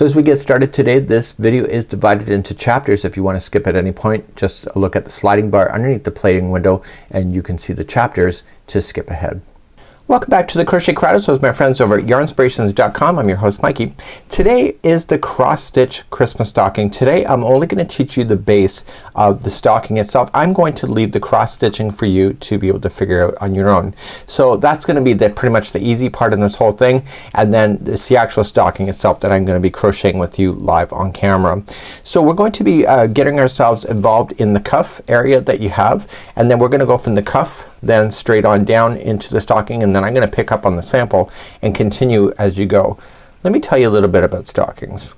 So as we get started today, this video is divided into chapters. If you want to skip at any point, just look at the sliding bar underneath the plating window and you can see the chapters to skip ahead. Welcome back to the Crochet Crowd with my friends over at yarnspirations.com. I'm your host Mikey. Today is the cross stitch Christmas stocking. Today I'm only going to teach you the base of the stocking itself. I'm going to leave the cross stitching for you to be able to figure out on your own. So that's going to be pretty much the easy part in this whole thing, and then it's the actual stocking itself that I'm going to be crocheting with you live on camera. So we're going to be getting ourselves involved in the cuff area that you have, and then we're going to go from the cuff then straight on down into the stocking, and then I'm going to pick up on the sample and continue as you go. Let me tell you a little bit about stockings.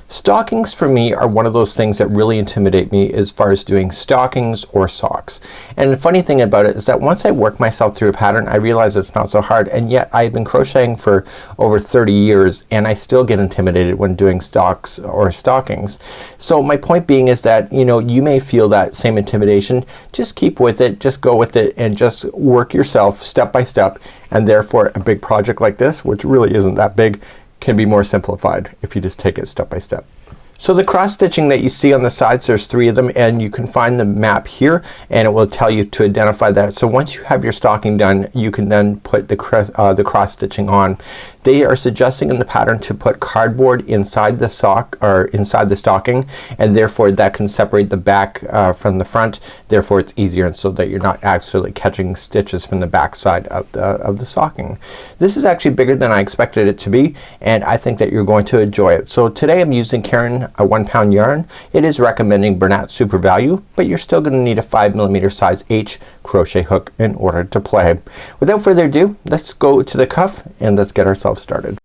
Stockings for me are one of those things that really intimidate me as far as doing stockings or socks. And the funny thing about it is that once I work myself through a pattern, I realize it's not so hard, and yet I've been crocheting for over 30 years and I still get intimidated when doing stocks or stockings. So my point being is that, you know, you may feel that same intimidation. Just keep with it, just go with it, and just work yourself step by step, and therefore a big project like this, which really isn't that big, can be more simplified if you just take it step by step. So the cross stitching that you see on the sides, there's 3 of them, and you can find the map here and it will tell you to identify that. So once you have your stocking done, you can then put the cross stitching on. They are suggesting in the pattern to put cardboard inside the sock or inside the stocking, and therefore that can separate the back from the front. Therefore it's easier, and so that you're not actually catching stitches from the back side of the stocking. This is actually bigger than I expected it to be, and I think that you're going to enjoy it. So today I'm using Caron a 1-pound yarn. It is recommending Bernat Super Value, but you're still going to need a 5mm size H crochet hook in order to play. Without further ado, let's go to the cuff and let's get ourselves started.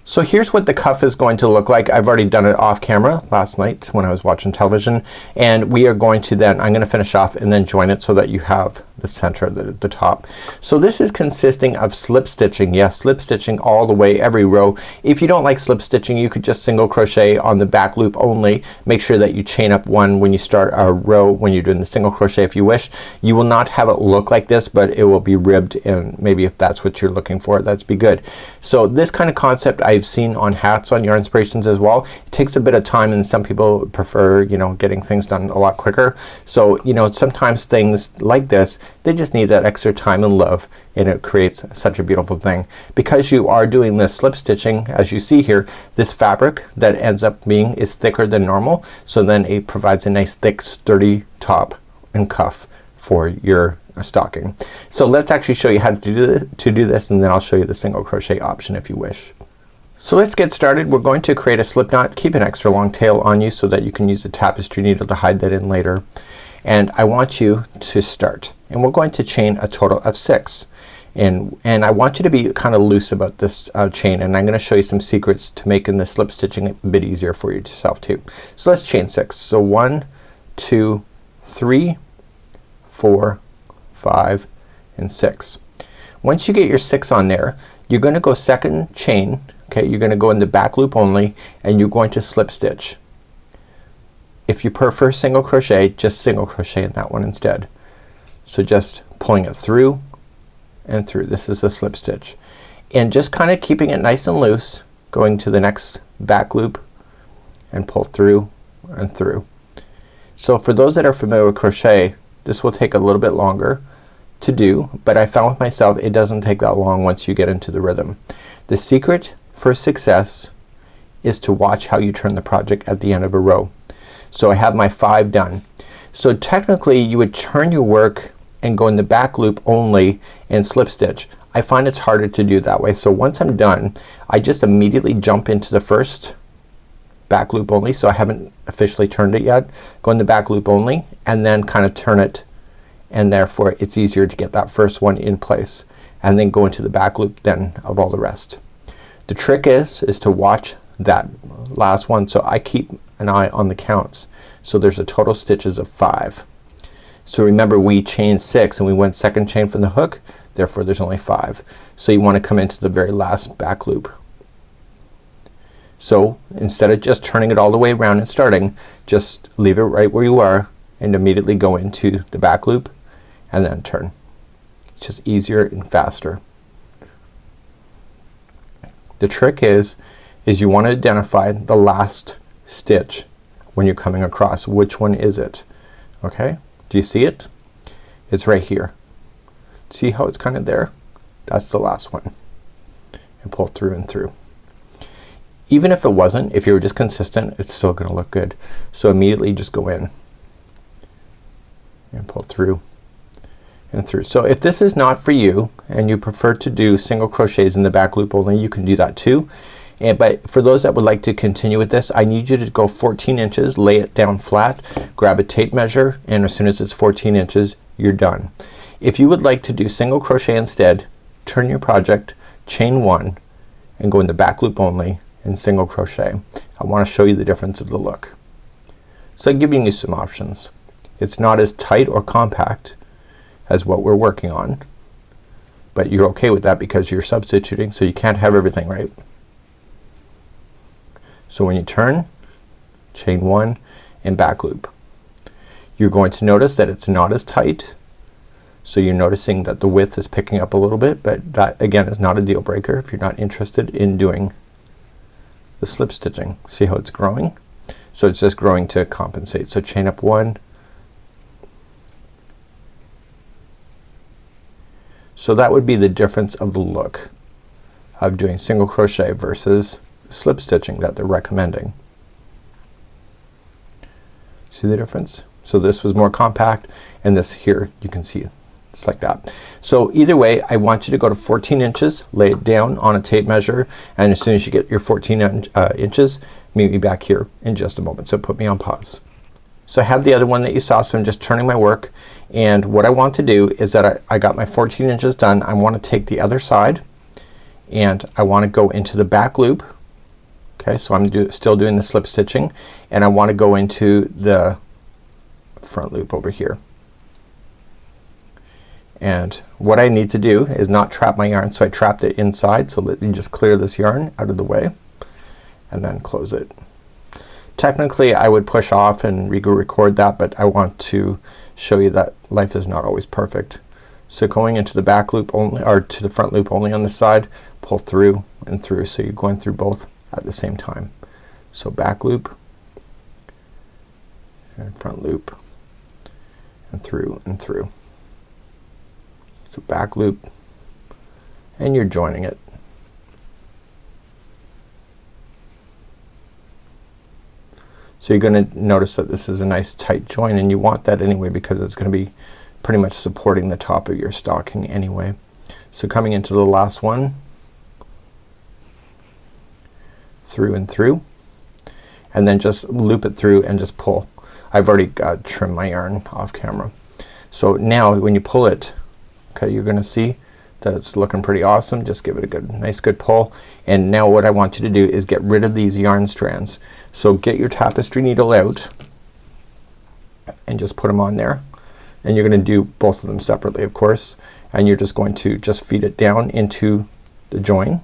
So here's what the cuff is going to look like. I've already done it off camera last night when I was watching television, and we are going to then, I'm going to finish off and then join it so that you have the center at the top. So this is consisting of slip stitching. Yes, slip stitching all the way, every row. If you don't like slip stitching, you could just single crochet on the back loop only. Make sure that you chain up 1 when you start a row when you're doing the single crochet if you wish. You will not have it look like this, but it will be ribbed, and maybe if that's what you're looking for, that's be good. So this kind of concept I've seen on hats on Yarn Inspirations as well. It takes a bit of time, and some people prefer, you know, getting things done a lot quicker. So, you know, sometimes things like this, they just need that extra time and love, and it creates such a beautiful thing. Because you are doing this slip stitching, as you see here, this fabric that ends up being is thicker than normal, so then it provides a nice thick sturdy top and cuff for your stocking. So let's actually show you how to do this, and then I'll show you the single crochet option if you wish. So let's get started. We're going to create a slip knot. Keep an extra long tail on you so that you can use the tapestry needle to hide that in later. And I want you to start, and we're going to chain a total of 6, and I want you to be kind of loose about this chain, and I'm going to show you some secrets to making the slip stitching a bit easier for yourself too. So let's chain 6. So 1, 2, 3, 4, 5, and 6. Once you get your 6 on there, you're going to go second chain. Okay, you're going to go in the back loop only, and you're going to slip stitch. If you prefer single crochet, just single crochet in that one instead. So just pulling it through and through. This is a slip stitch, and just kind of keeping it nice and loose, going to the next back loop and pull through and through. So for those that are familiar with crochet, this will take a little bit longer to do, but I found with myself it doesn't take that long once you get into the rhythm. The secret for success is to watch how you turn the project at the end of a row. So I have my 5 done. So technically you would turn your work and go in the back loop only and slip stitch. I find it's harder to do that way. So once I'm done, I just immediately jump into the first back loop only. So I haven't officially turned it yet. Go in the back loop only and then kind of turn it, and therefore it's easier to get that first one in place, and then go into the back loop then of all the rest. The trick is to watch that last one. So I keep an eye on the counts. So there's a total stitches of 5. So remember, we chained 6 and we went second chain from the hook, therefore there's only 5. So you want to come into the very last back loop. So instead of just turning it all the way around and starting, just leave it right where you are and immediately go into the back loop and then turn. It's just easier and faster. The trick is is you want to identify the last stitch when you're coming across. Which one is it? Okay, do you see it? It's right here. See how it's kind of there? That's the last one. And pull through and through. Even if it wasn't, if you were just consistent, it's still gonna look good. So immediately just go in and pull through and through. So if this is not for you and you prefer to do single crochets in the back loop only, you can do that too. But for those that would like to continue with this, I need you to go 14 inches, lay it down flat, grab a tape measure, and as soon as it's 14 inches, you're done. If you would like to do single crochet instead, turn your project, chain 1, and go in the back loop only and single crochet. I want to show you the difference of the look. So I'm giving you some options. It's not as tight or compact as what we're working on, but you're okay with that because you're substituting, so you can't have everything, right? So when you turn, chain 1 and back loop. You're going to notice that it's not as tight, so you're noticing that the width is picking up a little bit, but that again is not a deal breaker if you're not interested in doing the slip stitching. See how it's growing? So it's just growing to compensate. So chain up 1. So that would be the difference of the look of doing single crochet versus slip stitching that they're recommending. See the difference? So this was more compact, and this here you can see it's like that. So either way, I want you to go to 14 inches, lay it down on a tape measure, and as soon as you get your 14 inches, meet me back here in just a moment. So put me on pause. So I have the other one that you saw, so I'm just turning my work, and what I want to do is that I got my 14 inches done. I want to take the other side and I want to go into the back loop. Okay, so I'm still doing the slip stitching, and I want to go into the front loop over here. And what I need to do is not trap my yarn, so I trapped it inside. So let me just clear this yarn out of the way and then close it. Technically I would push off and record that, but I want to show you that life is not always perfect. So going into the back loop only, or to the front loop only on this side, pull through and through, so you're going through both at the same time. So back loop and front loop and through and through. So back loop, and you're joining it. So you're gonna notice that this is a nice tight join, and you want that anyway because it's gonna be pretty much supporting the top of your stocking anyway. So coming into the last one, through and through, and then just loop it through and just pull. I've already trimmed my yarn off camera. So now when you pull it, okay, you're gonna see that it's looking pretty awesome. Just give it a good, nice good pull. And now what I want you to do is get rid of these yarn strands. So get your tapestry needle out and just put them on there. And you're gonna do both of them separately, of course. And you're just going to just feed it down into the join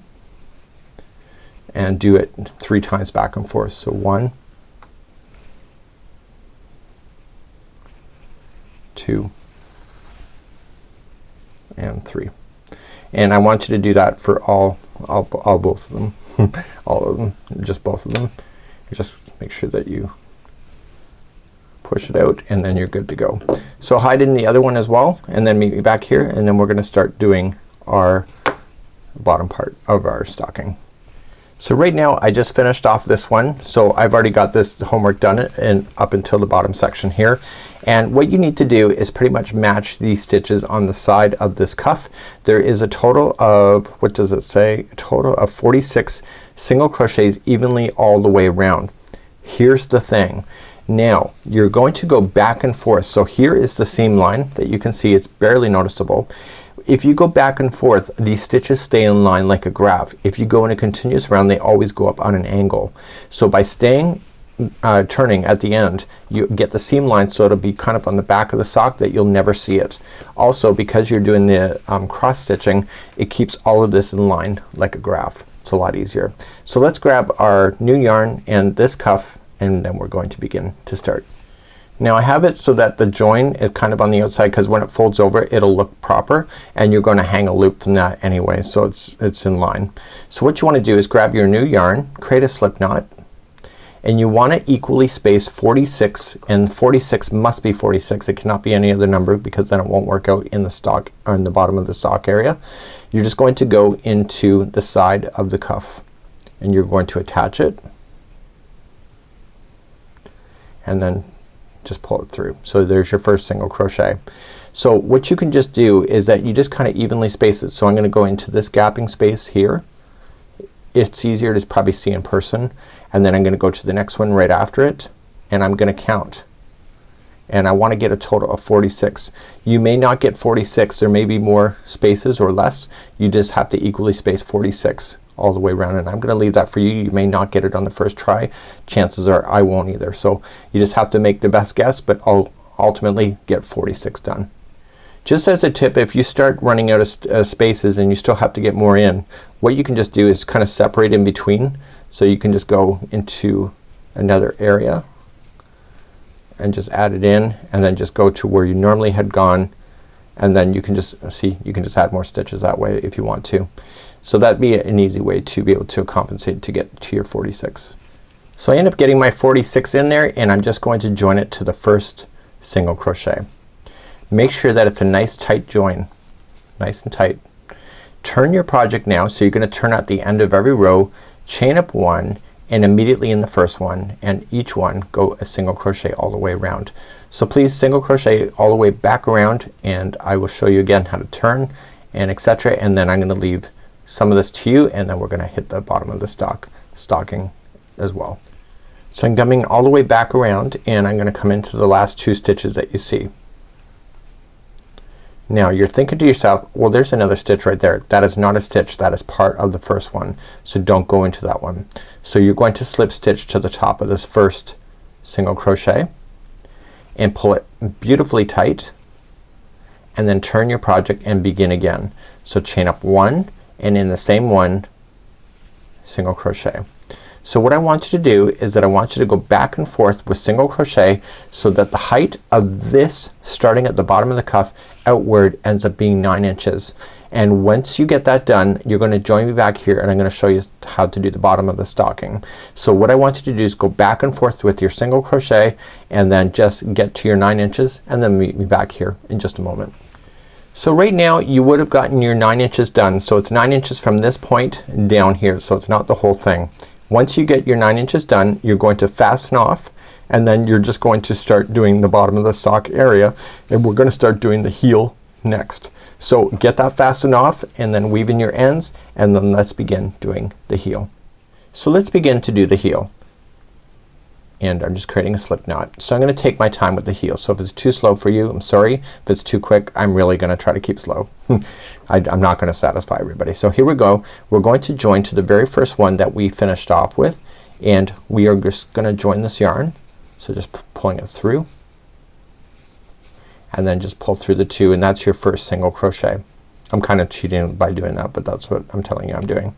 and do it 3 times back and forth. So 1, 2, and 3. And I want you to do that for all both of them. all of them, just both of them. Just make sure that you push it out, and then you're good to go. So hide in the other one as well, and then meet me back here, and then we're gonna start doing our bottom part of our stocking. So right now I just finished off this one, so I've already got this homework done and up until the bottom section here. And what you need to do is pretty much match these stitches on the side of this cuff. There is a total of, what does it say? A total of 46 single crochets evenly all the way around. Here's the thing. Now you're going to go back and forth. So here is the seam line that you can see, it's barely noticeable. If you go back and forth, these stitches stay in line like a graph. If you go in a continuous round, they always go up on an angle. So by staying turning at the end, you get the seam line, so it'll be kind of on the back of the sock that you'll never see it. Also, because you're doing the cross stitching, it keeps all of this in line like a graph. It's a lot easier. So let's grab our new yarn and this cuff, and then we're going to begin to start. Now I have it so that the join is kind of on the outside because when it folds over it'll look proper, and you're going to hang a loop from that anyway, so it's in line. So what you want to do is grab your new yarn, create a slip knot, and you want to equally space 46, and 46 must be 46. It cannot be any other number because then it won't work out in the stock or in the bottom of the sock area. You're just going to go into the side of the cuff and you're going to attach it and then just pull it through. So there's your first single crochet. So what you can just do is that you just kind of evenly space it. So I'm gonna go into this gapping space here. It's easier to probably see in person, and then I'm gonna go to the next one right after it, and I'm gonna count, and I want to get a total of 46. You may not get 46. There may be more spaces or less. You just have to equally space 46 all the way around, and I'm gonna leave that for you. You may not get it on the first try. Chances are I won't either. So you just have to make the best guess, but I'll ultimately get 46 done. Just as a tip, if you start running out of spaces and you still have to get more in, what you can just do is kind of separate in between. So you can just go into another area and just add it in, and then just go to where you normally had gone, and then you can just see, you can just add more stitches that way if you want to. So that'd be an easy way to be able to compensate to get to your 46. So I end up getting my 46 in there, and I'm just going to join it to the first single crochet. Make sure that it's a nice tight join, nice and tight. Turn your project now, so you're gonna turn at the end of every row, chain up one, and immediately in the first one, and each one go a single crochet all the way around. So please single crochet all the way back around, and I will show you again how to turn and etc. And then I'm gonna leave some of this to you, and then we're gonna hit the bottom of the stocking as well. So I'm coming all the way back around, and I'm gonna come into the last two stitches that you see. Now you're thinking to yourself, well, there's another stitch right there. That is not a stitch. That is part of the first one. So don't go into that one. So you're going to slip stitch to the top of this first single crochet and pull it beautifully tight, and then turn your project and begin again. So chain up one, and in the same one single crochet. So what I want you to do is that I want you to go back and forth with single crochet, so that the height of this starting at the bottom of the cuff outward ends up being 9 inches. And once you get that done, you're gonna join me back here, and I'm gonna show you how to do the bottom of the stocking. So what I want you to do is go back and forth with your single crochet, and then just get to your 9 inches, and then meet me back here in just a moment. So right now you would have gotten your 9 inches done. So it's 9 inches from this point down here. So it's not the whole thing. Once you get your 9 inches done, you're going to fasten off, and then you're just going to start doing the bottom of the sock area, and we're gonna start doing the heel next. So get that fastened off, and then weave in your ends, and then let's begin doing the heel. So let's begin to do the heel. And I'm just creating a slip knot. So I'm gonna take my time with the heel. So if it's too slow for you, I'm sorry. If it's too quick, I'm really gonna try to keep slow. I'm not gonna satisfy everybody. So here we go. We're going to join to the very first one that we finished off with, and we are just gonna join this yarn. So just pulling it through, and then just pull through the two, and that's your first single crochet. I'm kind of cheating by doing that, but that's what I'm telling you I'm doing.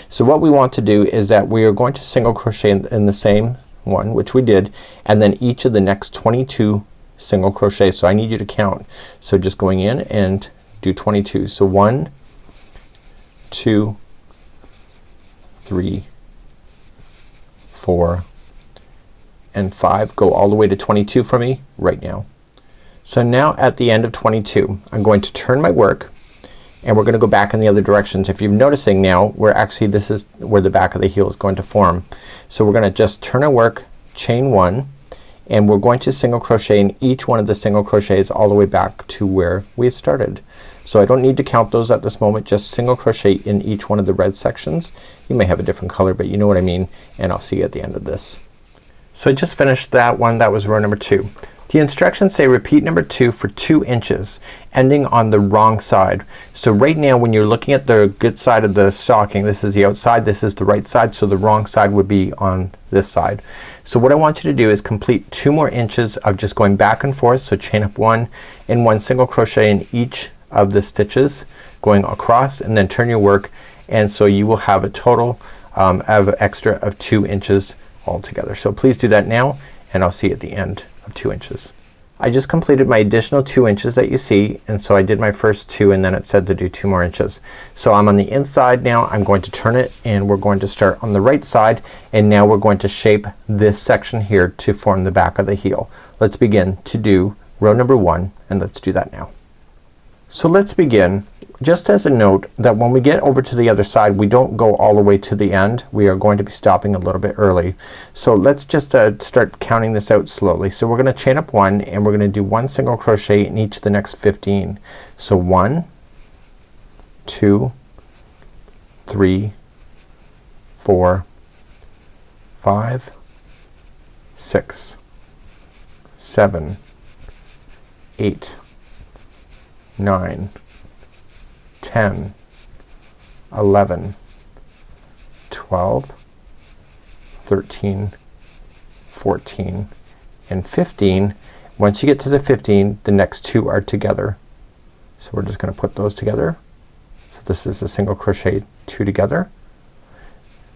So what we want to do is that we are going to single crochet in the same one, which we did, and then each of the next 22 single crochets. So I need you to count. So just going in and do 22. So 1, 2, 3, 4, and 5. Go all the way to 22 for me right now. So now at the end of 22, I'm going to turn my work, and we're gonna go back in the other directions. If you're noticing now, we're actually, this is where the back of the heel is going to form. So we're gonna just turn our work, chain one, and we're going to single crochet in each one of the single crochets all the way back to where we started. So I don't need to count those at this moment, just single crochet in each one of the red sections. You may have a different color, but you know what I mean, and I'll see you at the end of this. So I just finished that one. That was row number 2. The instructions say repeat number 2 for 2 inches, ending on the wrong side. So right now when you're looking at the good side of the stocking, this is the outside, this is the right side, so the wrong side would be on this side. So what I want you to do is complete 2 more inches of just going back and forth. So chain up 1 and 1 single crochet in each of the stitches going across, and then turn your work, and so you will have a total of extra of 2 inches altogether. So please do that now, and I'll see you at the end of 2 inches. I just completed my additional 2 inches that you see, and so I did my first 2 and then it said to do 2 more inches. So I'm on the inside now. I'm going to turn it and we're going to start on the right side, and now we're going to shape this section here to form the back of the heel. Let's begin to do row number 1, and let's do that now. So let's begin. Just as a note that when we get over to the other side, we don't go all the way to the end. We are going to be stopping a little bit early. So let's just start counting this out slowly. So we're gonna chain up 1 and we're gonna do 1 single crochet in each of the next 15. So 1, 2, 3, 4, 5, 6, 7, 8, 9, 10, 11, 12, 13, 14, and 15. Once you get to the 15, the next 2 are together. So we're just gonna put those together. So this is a single crochet, 2 together,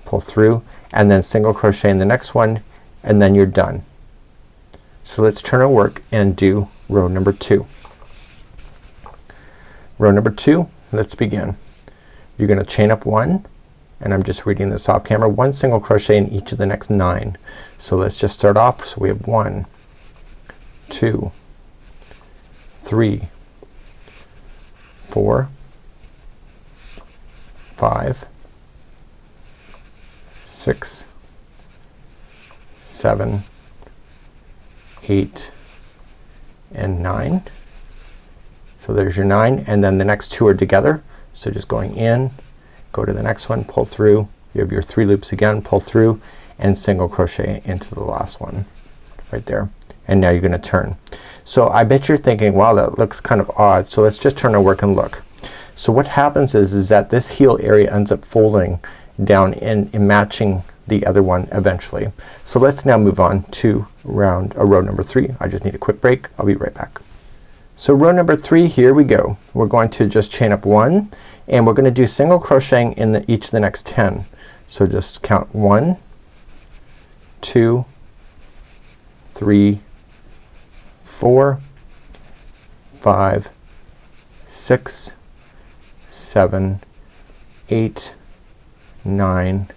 pull through, and then single crochet in the next one, and then you're done. So let's turn our work and do row number 2. Row number 2, let's begin. You're gonna chain up 1, and I'm just reading this off camera, 1 single crochet in each of the next 9. So let's just start off. So we have 1, 2, 3, 4, 5, 6, 7, 8, and 9. So there's your 9, and then the next 2 are together. So just going in, go to the next one, pull through, you have your 3 loops again, pull through, and single crochet into the last one right there. And now you're gonna turn. So I bet you're thinking, wow, that looks kind of odd. So let's just turn our work and look. So what happens is that this heel area ends up folding down and matching the other one eventually. So let's now move on to row number 3. I just need a quick break. I'll be right back. So row number 3, here we go. We're going to just chain up 1, and we're gonna do single crocheting in each of the next 10. So just count 1, 2, 3, 4, 5, 6, 7, 8, 9,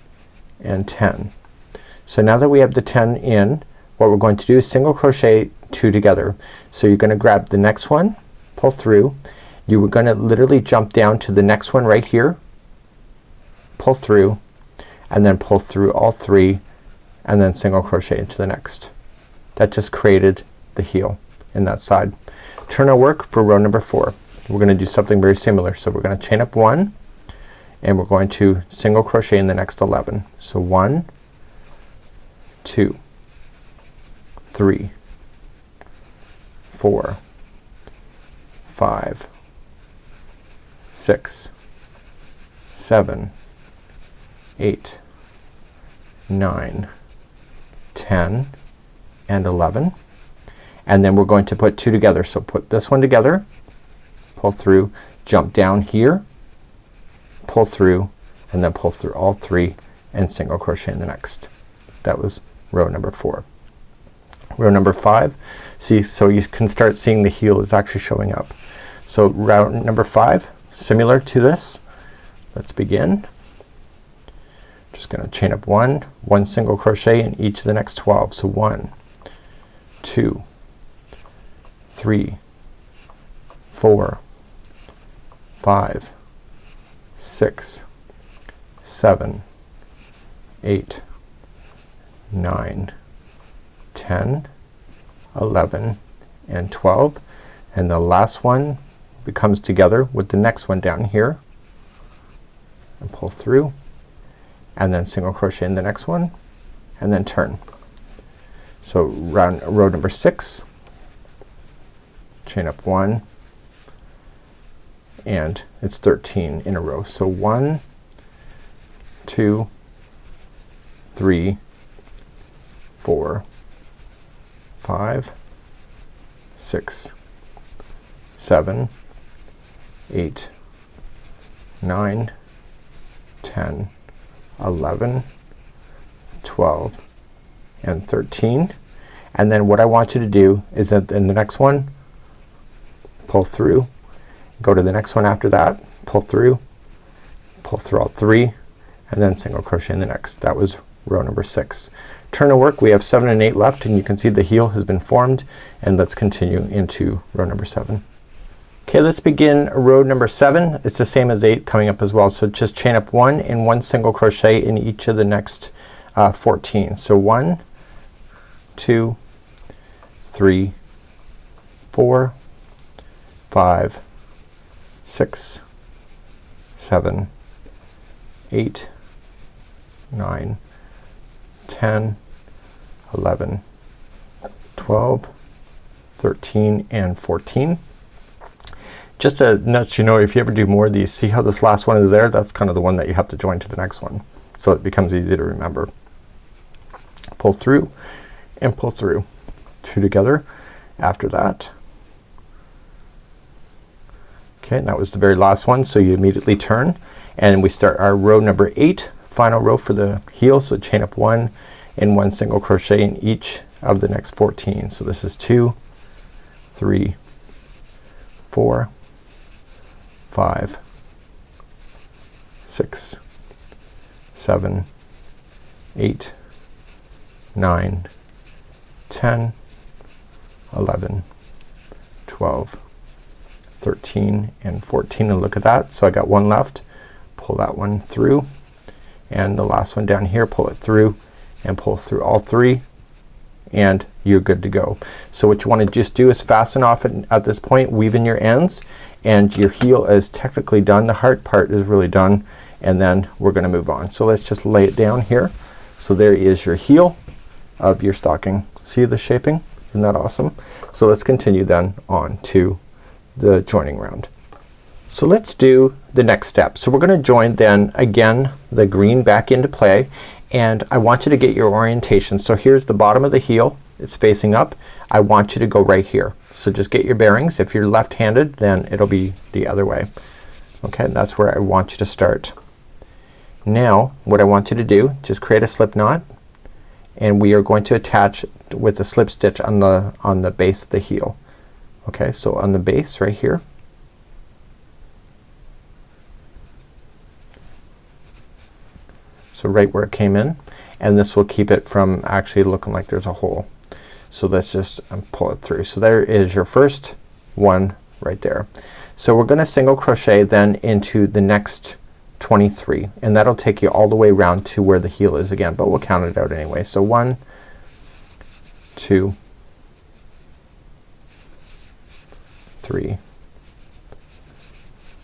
and 10. So now that we have the 10 in, what we're going to do is single crochet 2 together. So you're gonna grab the next one, pull through, you were gonna literally jump down to the next one right here, pull through, and then pull through all 3, and then single crochet into the next. That just created the heel in that side. Turn our work for row number 4. We're gonna do something very similar. So we're gonna chain up 1, and we're going to single crochet in the next 11. So 1, 2, 3, 4, 5, 6, 7, 8, 9, 10, and 11. And then we're going to put 2 together. So put this one together, pull through, jump down here, pull through, and then pull through all 3 and single crochet in the next. That was row number 4. Row number 5, see, so you can start seeing the heel is actually showing up. So row number 5, similar to this. Let's begin. Just gonna chain up 1, 1 single crochet in each of the next 12. So 1, 2, 3, 4, 5, 6, 7, 8, 9, 10, 11, and 12, and the last one becomes together with the next one down here, and pull through, and then single crochet in the next one, and then turn. So row number 6, chain up 1, and it's 13 in a row. So 1, 2, 3, 4, 5, 6, 7, 8, 9, 10, 11, 12, and 13. And then what I want you to do is that in the next one, pull through, go to the next one after that, pull through all 3, and then single crochet in the next. That was row number 6. Turn of work, we have 7 and 8 left, and you can see the heel has been formed, and let's continue into row number 7. Okay, let's begin row number 7. It's the same as 8 coming up as well. So just chain up 1 and 1 single crochet in each of the next 14. So 1, 2, 3, 4, 5, 6, 7, 8, 9, 10, 11, 12, 13, and 14. Just to let you know, if you ever do more of these, see how this last one is there? That's kind of the one that you have to join to the next one. So it becomes easy to remember. Pull through and pull through. 2 together after that. Okay, and that was the very last one. So you immediately turn and we start our row number 8, final row for the heel. So chain up 1 and 1 single crochet in each of the next 14. So this is 2, 3, 4, 5, 6, 7, 8, 9, 10, 11, 12, 13, and 14. And look at that. So I got 1 left. Pull that one through, and the last one down here, pull it through and pull through all 3, and you're good to go. So what you want to just do is fasten off at this point, weave in your ends, and your heel is technically done. The heart part is really done, and then we're gonna move on. So let's just lay it down here. So there is your heel of your stocking. See the shaping? Isn't that awesome? So let's continue then on to the joining round. So let's do the next step. So we're gonna join then again the green back into play, and I want you to get your orientation. So here's the bottom of the heel. It's facing up. I want you to go right here. So just get your bearings. If you're left-handed, then it'll be the other way. Okay, and that's where I want you to start. Now what I want you to do, just create a slip knot, and we are going to attach with a slip stitch on the base of the heel. Okay, so on the base right here. So right where it came in, and this will keep it from actually looking like there's a hole. So let's just pull it through. So there is your first one right there. So we're gonna single crochet then into the next 23, and that'll take you all the way around to where the heel is again, but we'll count it out anyway. So 1, 2, 3,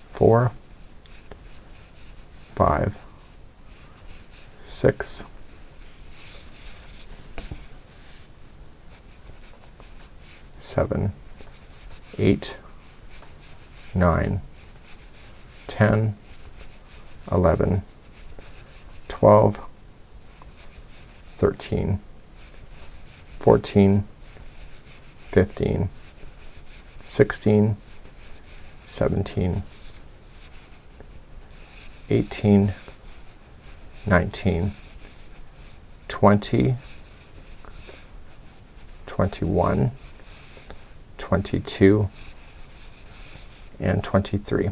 4, 5, 6, 7, 8, 9, 10, 11, 12, 13, 14, 15, 16, 17, 18, 19, 20, 21, 22, and 23.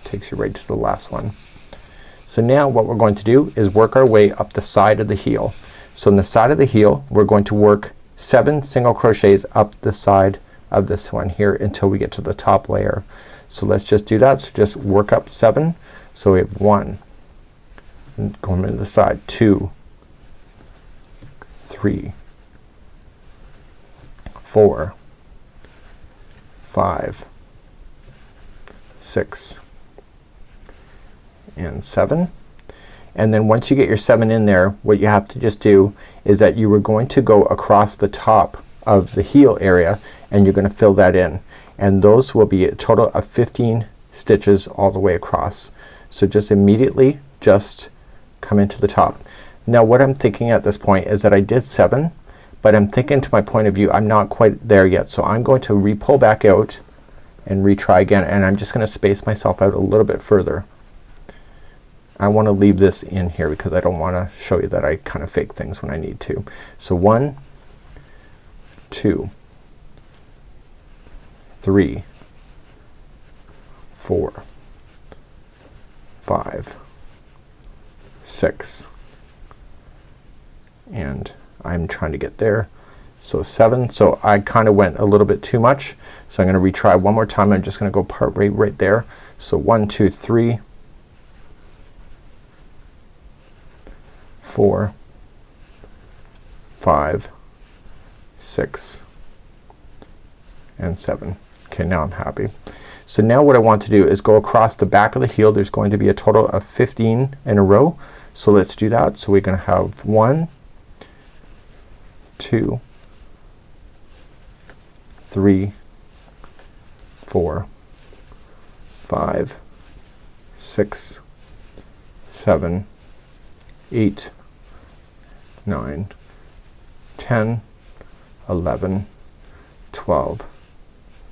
Takes you right to the last one. So now what we're going to do is work our way up the side of the heel. So on the side of the heel we're going to work 7 single crochets up the side of this one here until we get to the top layer. So let's just do that. So just work up 7. So we have 1, going to the side, 2, 3, 4, 5, 6, and 7. And then once you get your 7 in there, what you have to just do is that you are going to go across the top of the heel area, and you're going to fill that in, and those will be a total of 15 stitches all the way across. So just immediately just come into the top. Now what I'm thinking at this point is that I did 7, but I'm thinking to my point of view I'm not quite there yet, so I'm going to re-pull back out and retry again, and I'm just gonna space myself out a little bit further. I want to leave this in here because I don't want to show you that I kind of fake things when I need to. So 1, 2, 3, 4, 5, 6, and I'm trying to get there, so 7. So I kind of went a little bit too much, so I'm gonna retry one more time. I'm just gonna go part way right there. So 1, 2, 3, 4, 5, 6, and 7. Okay, now I'm happy. So now what I want to do is go across the back of the heel. There's going to be a total of 15 in a row. So let's do that. So we're gonna have 1, 2, 3, 4, 5, 6, 7, 8, 9, 10, 11, 12,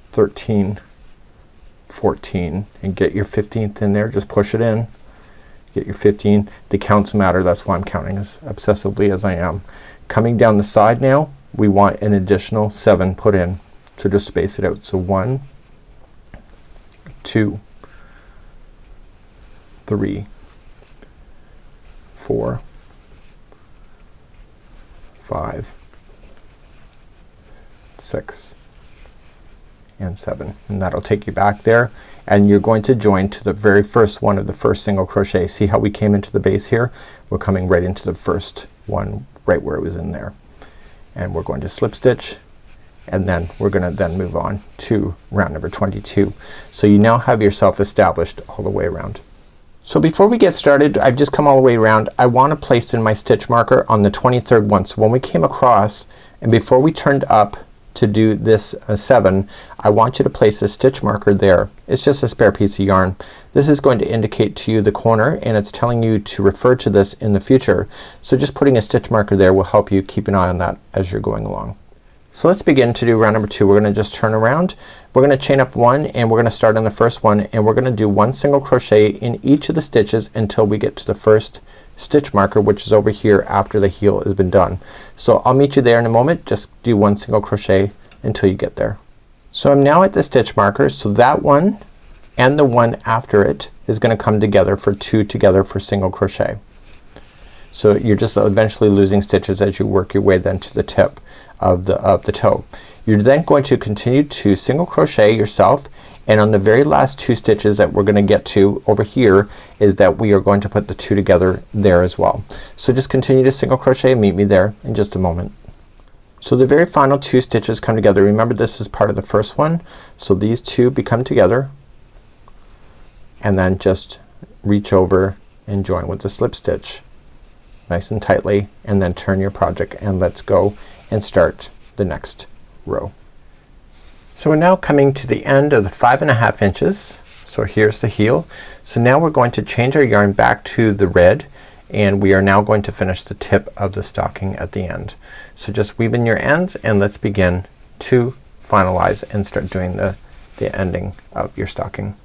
13, 14, and get your 15th in there. Just push it in. Get your 15. The counts matter. That's why I'm counting as obsessively as I am. Coming down the side now, we want an additional 7 put in. So just space it out. So 1, 2, 3, 4, 5, 6, and 7, and that'll take you back there, and you're going to join to the very first one of the first single crochet. See how we came into the base here? We're coming right into the first one right where it was in there, and we're going to slip stitch, and then we're gonna then move on to round number 22. So you now have yourself established all the way around. So before we get started, I've just come all the way around. I want to place in my stitch marker on the 23rd one. So when we came across and before we turned up to do this 7, I want you to place a stitch marker there. It's just a spare piece of yarn. This is going to indicate to you the corner, and it's telling you to refer to this in the future. So just putting a stitch marker there will help you keep an eye on that as you're going along. So let's begin to do round number 2. We're gonna just turn around. We're gonna chain up 1, and we're gonna start on the first one, and we're gonna do 1 single crochet in each of the stitches until we get to the first stitch marker, which is over here after the heel has been done. So I'll meet you there in a moment. Just do 1 single crochet until you get there. So I'm now at the stitch marker, so that one and the one after it is gonna come together for 2 together for single crochet. So you're just eventually losing stitches as you work your way then to the tip of the toe. You're then going to continue to single crochet yourself, and on the very last 2 stitches that we're gonna get to over here is that we are going to put the 2 together there as well. So just continue to single crochet and meet me there in just a moment. So the very final 2 stitches come together. Remember, this is part of the first one, so these 2 become together, and then just reach over and join with the slip stitch nice and tightly, and then turn your project, and let's go and start the next row. So we're now coming to the end of the 5.5 inches. So here's the heel. So now we're going to change our yarn back to the red, and we are now going to finish the tip of the stocking at the end. So just weave in your ends, and let's begin to finalize and start doing the ending of your stocking.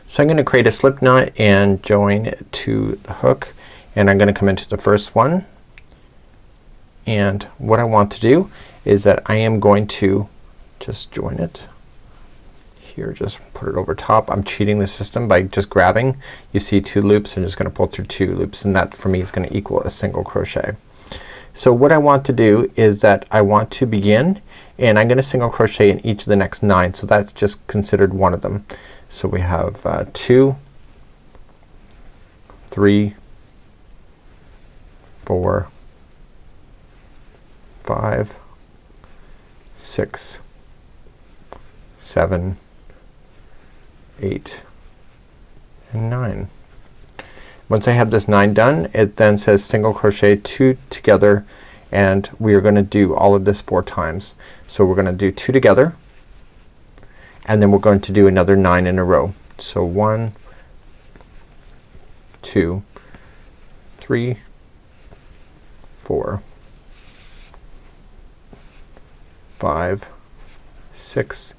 So I'm gonna create a slip knot and join it to the hook, and I'm gonna come into the first one, and what I want to do is that I am going to just join it here, just put it over top. I'm cheating the system by just grabbing. You see 2 loops, I'm just gonna pull through 2 loops, and that for me is gonna equal a single crochet. So what I want to do is that I want to begin, and I'm gonna single crochet in each of the next 9, so that's just considered one of them. So we have 2, 3, 4, 5, 6, 7, 8, and 9. Once I have this 9 done, it then says single crochet 2 together, and we are gonna do all of this 4 times. So we're gonna do 2 together, and then we're going to do another 9 in a row. So 1, 2, 3, 4, 5, 6,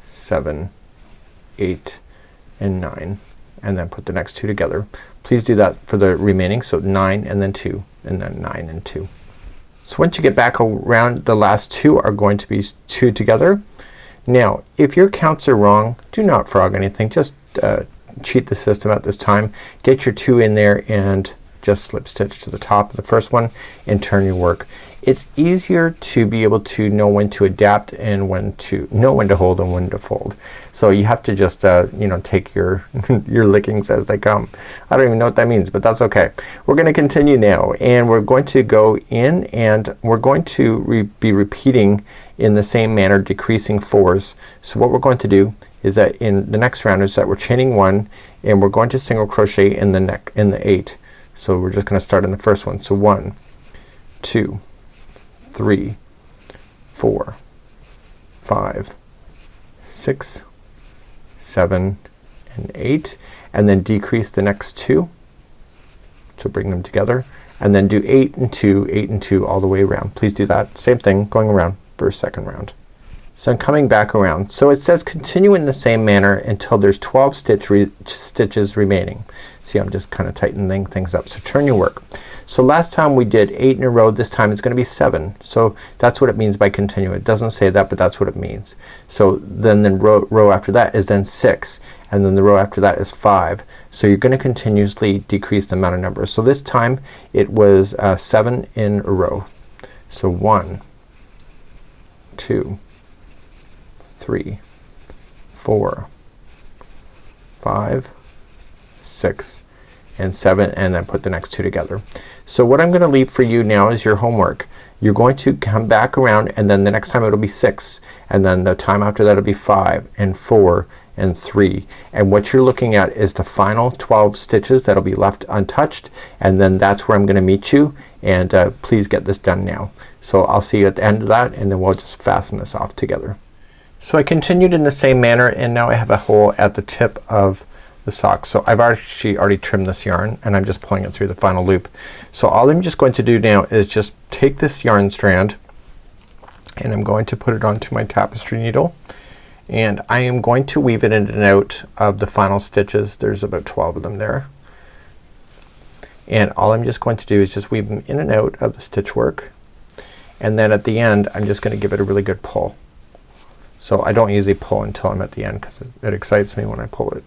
7, 8, and 9, and then put the next 2 together. Please do that for the remaining. So 9 and then 2, and then 9 and 2. So once you get back around, the last two are going to be two together. Now if your counts are wrong, do not frog anything. Just cheat the system at this time. Get your two in there and just slip stitch to the top of the first one and turn your work. It's easier to be able to know when to adapt and when to hold and when to fold. So you have to just you know, take your your lickings as they come. I don't even know what that means, but that's okay. We're gonna continue now and we're going to go in and we're going to be repeating in the same manner, decreasing fours. So what we're going to do is that in the next round is that we're chaining one and we're going to single crochet in the 8. So we're just gonna start in the first one. So 1, 2, 3, 4, 5, 6, 7, and 8, and then decrease the next two. So bring them together and then do 8 and 2, 8 and 2 all the way around. Please do that. Same thing going around for a second round. So I'm coming back around. So it says continue in the same manner until there's 12 stitches remaining. See, I'm just kind of tightening things up. So turn your work. So last time we did 8 in a row. This time it's gonna be 7. So that's what it means by continue. It doesn't say that, but that's what it means. So then the row after that is then 6, and then the row after that is 5. So you're gonna continuously decrease the amount of numbers. So this time it was 7 in a row. So 1, 2, 3, 4, 5, 6, and 7, and then put the next two together. So what I'm gonna leave for you now is your homework. You're going to come back around and then the next time it'll be 6, and then the time after that it'll be 5 and 4 and 3, and what you're looking at is the final 12 stitches that'll be left untouched, and then that's where I'm gonna meet you, and please get this done now. So I'll see you at the end of that and then we'll just fasten this off together. So I continued in the same manner and now I have a hole at the tip of the sock. So I've actually already trimmed this yarn and I'm just pulling it through the final loop. So all I'm just going to do now is just take this yarn strand and I'm going to put it onto my tapestry needle and I am going to weave it in and out of the final stitches. There's about 12 of them there. And all I'm just going to do is just weave them in and out of the stitch work, and then at the end I'm just gonna give it a really good pull. So I don't usually pull until I'm at the end because it excites me when I pull it.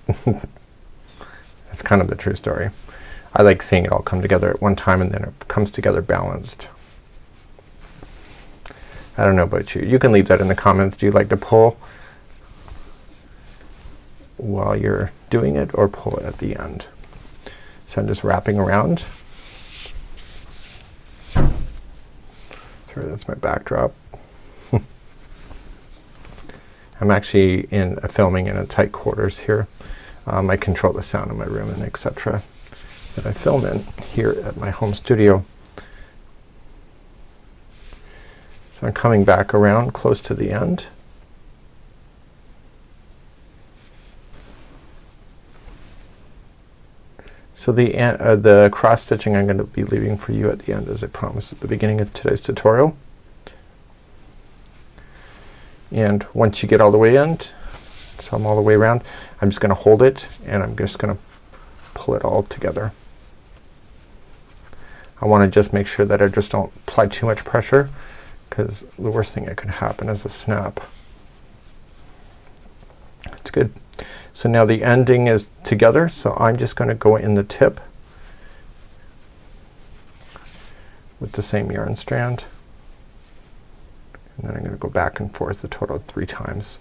That's kind of the true story. I like seeing it all come together at one time and then it comes together balanced. I don't know about you. You can leave that in the comments. Do you like to pull while you're doing it or pull it at the end? So I'm just wrapping around. Sorry, that's my backdrop. I'm actually filming in a tight quarters here. I control the sound in my room and etc. that I film in here at my home studio. So I'm coming back around close to the end. So the cross stitching I'm going to be leaving for you at the end, as I promised at the beginning of today's tutorial. And once you get all the way in, so I'm all the way around, I'm just gonna hold it and I'm just gonna pull it all together. I wanna just make sure that I just don't apply too much pressure because the worst thing that could happen is a snap. It's good. So now the ending is together, so I'm just gonna go in the tip with the same yarn strand. And then I'm gonna go back and forth a total of 3 times.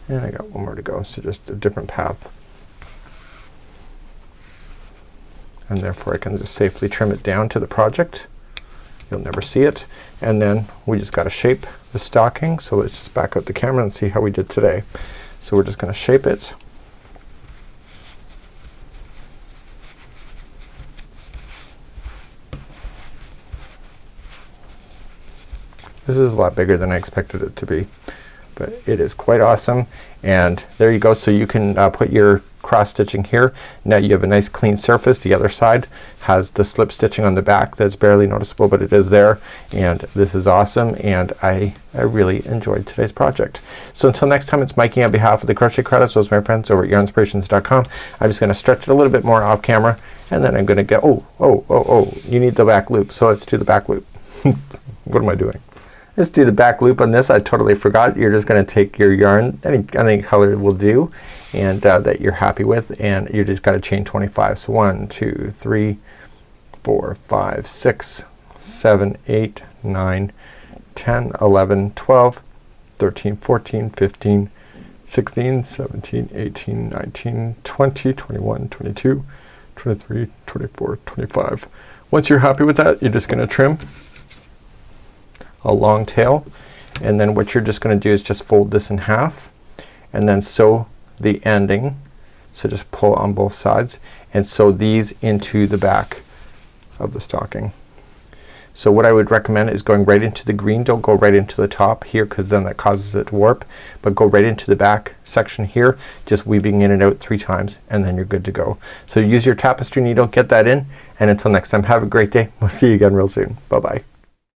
And I got one more to go, so just a different path. And therefore I can just safely trim it down to the project. You'll never see it. And then we just gotta shape the stocking. So let's just back out the camera and see how we did today. So we're just gonna shape it. This is a lot bigger than I expected it to be, but it is quite awesome. And there you go. So you can put your cross stitching here. Now you have a nice clean surface. The other side has the slip stitching on the back that's barely noticeable, but it is there, and this is awesome, and I really enjoyed today's project. So until next time, it's Mikey on behalf of the Crochet Credits, those my friends over at yarnspirations.com. I'm just gonna stretch it a little bit more off camera, and then I'm gonna get you need the back loop, so let's do the back loop. What am I doing? Let's do the back loop on this. I totally forgot. You're just gonna take your yarn, any color will do, and that you're happy with, and you just gotta chain 25. So 1 2 3 4 5 6 7 8 9 10 11 12 13 14 15 16 17 18 19 20 21 22 23 24 25. Once you're happy with that, you're just gonna trim a long tail, and then what you're just gonna do is just fold this in half and then sew the ending. So just pull on both sides and sew these into the back of the stocking. So what I would recommend is going right into the green. Don't go right into the top here, because then that causes it to warp, but go right into the back section here, just weaving in and out 3 times, and then you're good to go. So use your tapestry needle, get that in, and until next time, have a great day. We'll see you again real soon. Bye bye.